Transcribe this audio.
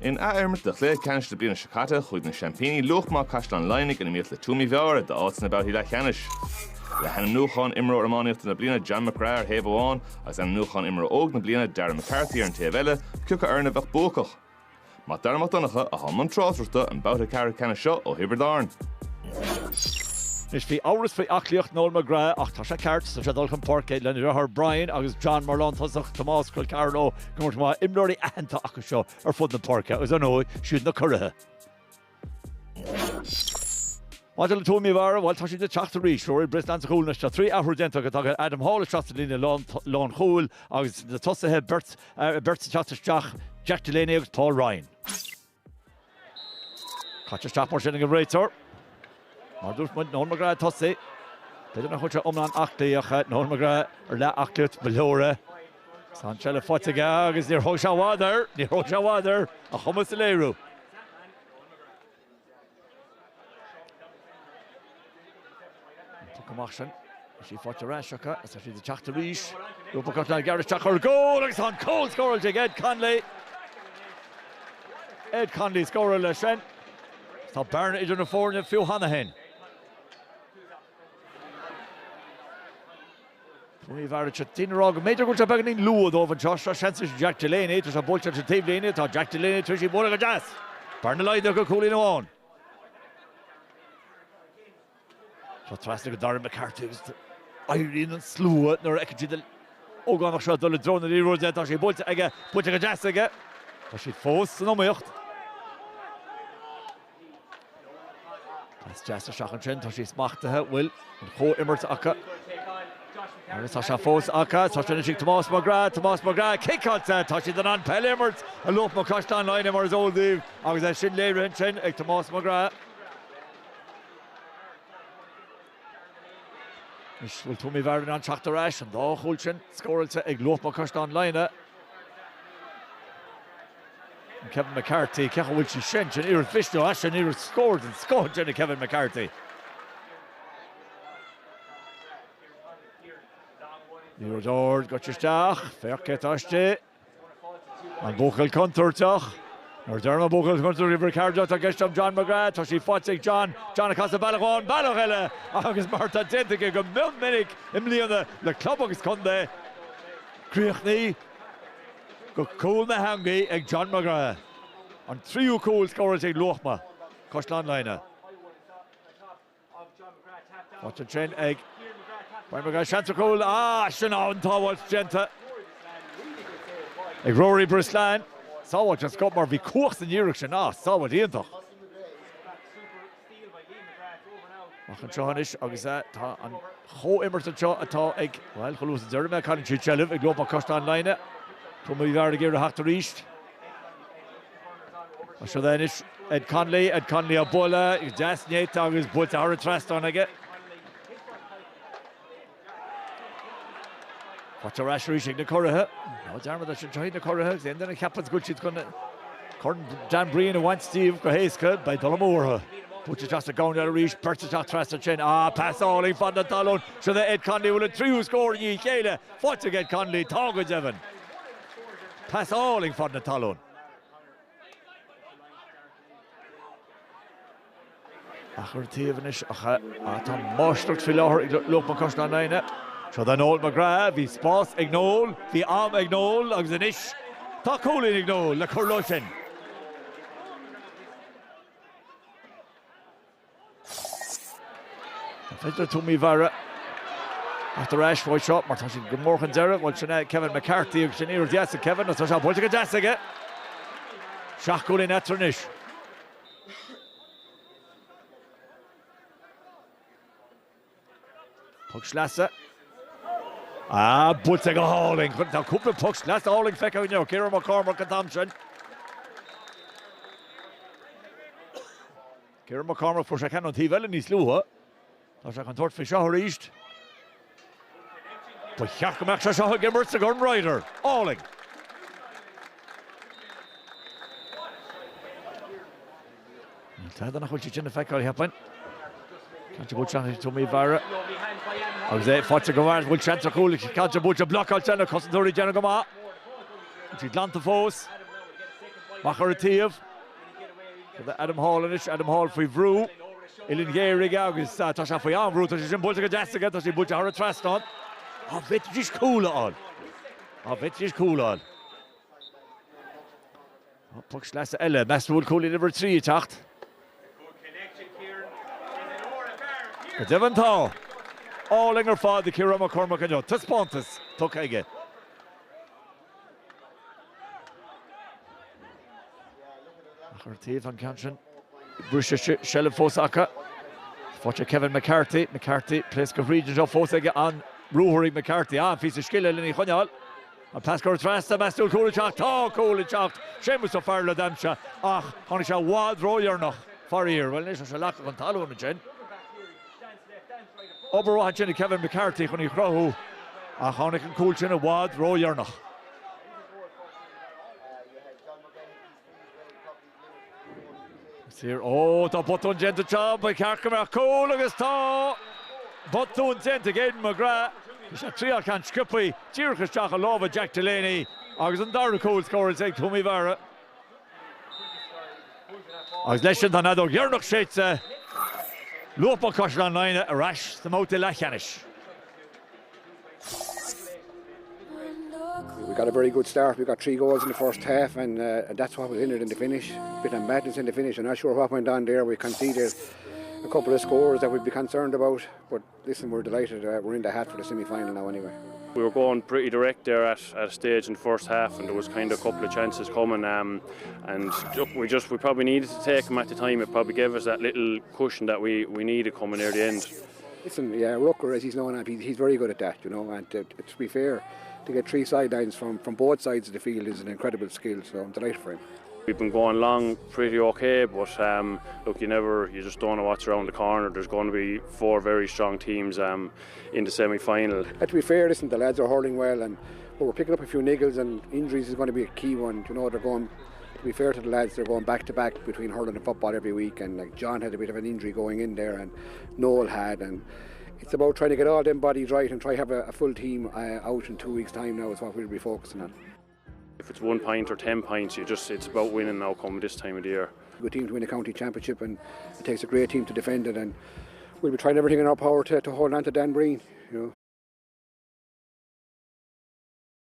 In Árann de Chléir Ceannis de bliana sicata chuig na Champíní Luachma Caisleán Laighnigh ina míocht le Toomevara de áit na Báithí le Ceannis. Le hena nuachán imreoir amáníocht na bliana John Mheára Thaobh Amháin agus an nuachán imreoir óg na bliana Darren McCarthy ar an taobh eile ciúcha arna bheith bócach. Má darmad donacha a haman trásirta an báta cara Ceannis seo ó Thiobraid. Nis bhí áras faoi achlíocht Noel gra ach tá sé ceart sa sé dulchan parcé le Ruther Brian agus John Marlon tosach Tomás Col Carlo gomórt má imreoirí ahananta acu seo ar fud na parcé agus an óid siúd na cuirithe. Máidir le Toomevara bhil tá si de Ceathrú Ceannais Brislan sa chúlna tá trí ahru denta go tagad Adam Hall Castleiney lán chúl agus na tosathe Bert Ceathrú Castleiney agus Paul Ryan. Caite staach mar sin go réitor. Mar dúirt muid Noel gra tosaí. Beidir na chuirte omlan achtaíocha Noel gra ar le achtaíocht beóra. San se le foitige agus níor thóg se bháidir a chumas a léirú. Tuach sin, sí fáte ráiseacha, as sí de Ceathrú Ceannais. Luachma Caisleán Garristeach ar gól agus an cól scóil ag Ed Conley. Ed Conley scóil le sin. Tá Barna idir na fórne fiú hanahin. Toomevara se tírág méidir go beganí luúd óhan Joshua Shensis Jack Delaney tus a bolcha se taobhléine tá Jack Delaney tu sí bóla go jazz. Barna leidir go cúlí nóáin. Tá trasna go Darren McCarthy agus airíonn an slúa nuair eicetí de ógánach seo dul drona íróide tá sí bolcha aige bolcha go jazz aige. Tá sí fós san óíocht. Tá jazz a seachan sin tá sí smachtathe bhfuil an cho immert acha. Agus tá sé fós acha, tá sin sig Tomás Magra kickáte tá sí den an pellimmert a Luachma Caisleán Laighnigh mar óldíh agus é sin léireann sin ag Tomás Magra. Is bhfuil Toomevara an teachtar éis an dá chúil sin scóilte ag Luachma Caisleán Laighnigh. Kevin McCarthy cecha bhfuil sí sin sin iar fisteú as sin iar scóir an scóid sin Kevin McCarthy. Níor dóir go isteach, fearcé táiste. An bócail contúirteach. Nor derma bócail contúir ibre cardúach a gceist am John McGrath, tá sí fáitigh John a casa bailachán, bailach eile agus martha dintaige go minic imlíonna le club agus chundé. Críochnaí go cúil na hangaí ag John McGrath. An tríú cúil scóirt ag Luachma Caisleán Laighnigh. Fáilte sin ag Buaicphointí seantra cúil sin an táhail genta. Ag Rory Brislan. Sáhail just go mar bhí cuachs an iireach sin sáhail íontach. Machchan seohanis agus tá an cho immert anseo atá ag well cholús an deirme chuann siad seilibh ag Luachma Caisleán Laighnigh. Toomevara géir a heachtar ríist. A seo dhéanis Ed Conley a bula ag deasnéit agus builte ar a trastáin aige. Fáte ráisiúí na choirithe. Ná dearmad sin teoid na choirithe, éon na ceapas go siad chun chun Dan Brian a bhaint Steve go héasca ba Loughmore. Bute just a gáin ar a ríis, persa teach trastan sin. Pasálaí fan na talún. Seo Ed Conley bhfuil an tríú scóir í chéile. Fáte Ed Conley tá go deimhin. Pasálaí fan na talún. Achar tíomhanis tá máisteach fi láthir ag Luachma Caisleán Laighnigh. Seo den Noel McGrath, bhí spás ag Noel, bhí am ag Noel agus inis tá cúlainn ag Noel le chuirló sin. Fidir Toomevara after Ash Roy shot, mar tá sin go mórchan deire, bhil sin Kevin McCarthy agus sin iar deasa Kevin, tá sé bhailte go deasa aige. Seach cúlainn etar inis. Puck slasa. Builte go Hurling. Tá cúpla puck slasa Hurling feicáin neo. Ciaran McCormack an tamsin. Ciaran McCormack fuair sé ceann an taobh eile níos luha. Tá sé an tuairt faoi seo ríist. Ba cheach gomeach sé seo gimmert sa gun rider. Hurling. Tá na chuil sin na feicáil heapin. Can't you go to Toomevara? Agus é fáte go bhhair bhfuil seantra cúla can't you búte blocáil tena cosintúirí déanana go maith. Tí glanta fós. Mheára Adam Hall in it. Adam Hall for Vrú. Ilin Gérig agus tá sé faoi an Vrú tá sé sin búlte go deasta tá sé búlte ar a trasán. Á bit is cúla an. Á bit is cúla an. Puch leis eile, measúil cúla number 3 tacht. Go Devon tá. Áling ar fád the Ciarán McCormack an Tus Pontus. Tuc aige. Mheára an Canshin. Bruce Shelley Fosaka. Fáte Kevin McCarthy. McCarthy plays go region of Fosaige an Rúthirí McCarthy. An fís a skille lini chuneal. An pascor trasta measúil cúla teach. Tá cúla teach. Sémus a fearla damse. Ach, tháinig sé wad róiarnach farír. Well, níos se lecha an talú na gin. Oberráhan sin Kevin McCarthy chun í chrothú. Ach, tháinig an cúil sin a wad róiarnach. Here, tá botún gent job by Carcamar cúil agus tá botún gent again McGrath. Sé tríal can scrippi tíorchas teach a lábha Jack Delaney agus an dar cúil scóir ag Toomevara. Agus leis sin tá nádó ghearnach séite Luachma Caisleán Laighnigh a rais sa móta Leighnigh. We got a very good start. We got 3 goals in the first half, and that's what was in it in the finish. Bit of madness in the finish. I'm not sure what went on there. We conceded a couple of scores that we'd be concerned about, but listen, we're delighted. We're in the hat for the semi-final now anyway. We were going pretty direct there at a stage in the first half, and there was kind of a couple of chances coming, and we probably needed to take them at the time. It probably gave us that little cushion that we needed coming near the end. Listen, yeah, Rucker, as he's known, he's very good at that, you know, and to be fair, to get 3 sidelines from both sides of the field is an incredible skill, so I'm delighted for him. We've been going along pretty okay, but look, you just don't know what's around the corner. There's going to be 4 very strong teams in the semi-final. To be fair, listen, the lads are hurling well, and we're picking up a few niggles, and injuries is going to be a key one. You know, they're going. To be fair to the lads, they're going back to back between hurling and football every week, and like John had a bit of an injury going in there, and Noel had, and it's about trying to get all them bodies right and try to have a full team out in 2 weeks' time now is what we'll be focusing on. If it's 1 point or 10 points, it's about winning now come this time of the year. Good team to win a county championship, and it takes a great team to defend it, and we'll be trying everything in our power to hold on to Dan Breen, you know.